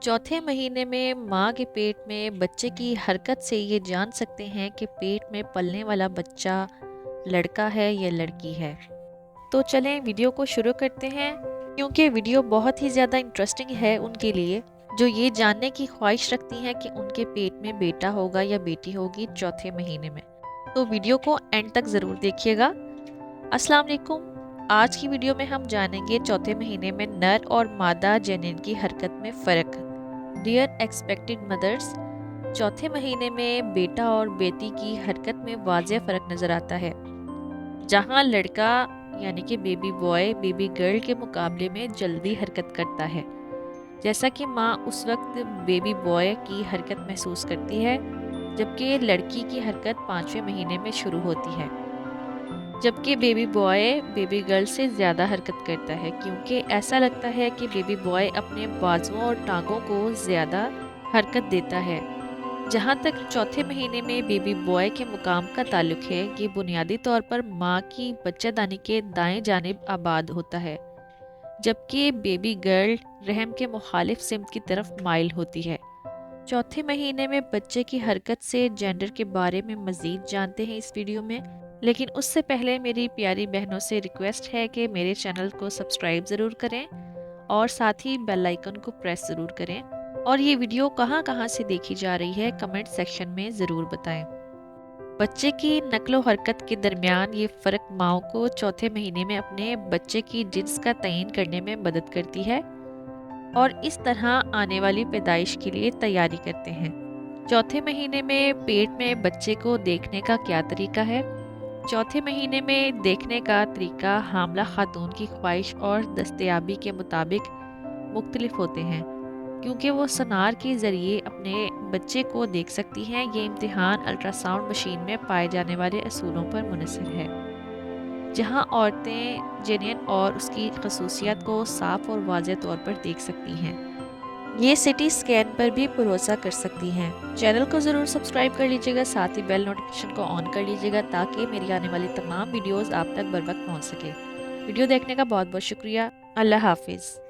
चौथे महीने में माँ के पेट में बच्चे की हरकत से ये जान सकते हैं कि पेट में पलने वाला बच्चा लड़का है या लड़की है। तो चलें वीडियो को शुरू करते हैं, क्योंकि वीडियो बहुत ही ज़्यादा इंटरेस्टिंग है उनके लिए जो ये जानने की ख्वाहिश रखती हैं कि उनके पेट में बेटा होगा या बेटी होगी चौथे महीने में। तो वीडियो को एंड तक ज़रूर देखिएगा। अस्सलाम वालेकुम। आज की वीडियो में हम जानेंगे चौथे महीने में नर और मादा जनीन की हरकत में फ़र्क। डियर एक्सपेक्टेड मदर्स, चौथे महीने में बेटा और बेटी की हरकत में वाज़ेह फ़र्क नज़र आता है। जहाँ लड़का यानी कि बेबी बॉय बेबी गर्ल के मुकाबले में जल्दी हरकत करता है, जैसा कि माँ उस वक्त बेबी बॉय की हरकत महसूस करती है, जबकि लड़की की हरकत 5वें महीने में शुरू होती है। जबकि बेबी बॉय बेबी गर्ल से ज़्यादा हरकत करता है, क्योंकि ऐसा लगता है कि बेबी बॉय अपने बाजुओं और टांगों को ज़्यादा हरकत देता है। जहाँ तक चौथे महीने में बेबी बॉय के मुकाम का ताल्लुक है, ये बुनियादी तौर पर माँ की बच्चेदानी के दाएं जानिब आबाद होता है, जबकि बेबी गर्ल रहम के मुखालिफ सिमत की तरफ माइल होती है। चौथे महीने में बच्चे की हरकत से जेंडर के बारे में मज़ीद जानते हैं इस वीडियो में, लेकिन उससे पहले मेरी प्यारी बहनों से रिक्वेस्ट है कि मेरे चैनल को सब्सक्राइब ज़रूर करें और साथ ही बेल आइकन को प्रेस ज़रूर करें। और ये वीडियो कहाँ कहाँ से देखी जा रही है कमेंट सेक्शन में ज़रूर बताएं। बच्चे की नक्लो हरकत के दरमियान ये फ़र्क माओ को चौथे महीने में अपने बच्चे की जिन्स का तयन करने में मदद करती है और इस तरह आने वाली पैदाइश के लिए तैयारी करते हैं। चौथे महीने में पेट में बच्चे को देखने का क्या तरीका है? चौथे महीने में देखने का तरीका हामला खातून की ख्वाहिश और दस्तयाबी के मुताबिक मुख्तलिफ होते हैं, क्योंकि वो सोनार के ज़रिए अपने बच्चे को देख सकती हैं। ये इम्तिहान अल्ट्रासाउंड मशीन में पाए जाने वाले असूलों पर मुनहसर है, जहां औरतें जनिन और उसकी खसूसियात को साफ और वाज़ेह तौर पर देख सकती हैं। ये सिटी स्कैन पर भी भरोसा कर सकती हैं। चैनल को ज़रूर सब्सक्राइब कर लीजिएगा, साथ ही बेल नोटिफिकेशन को ऑन कर लीजिएगा ताकि मेरी आने वाली तमाम वीडियोस आप तक बर वक्त पहुँच सके। वीडियो देखने का बहुत बहुत शुक्रिया। अल्लाह हाफिज़।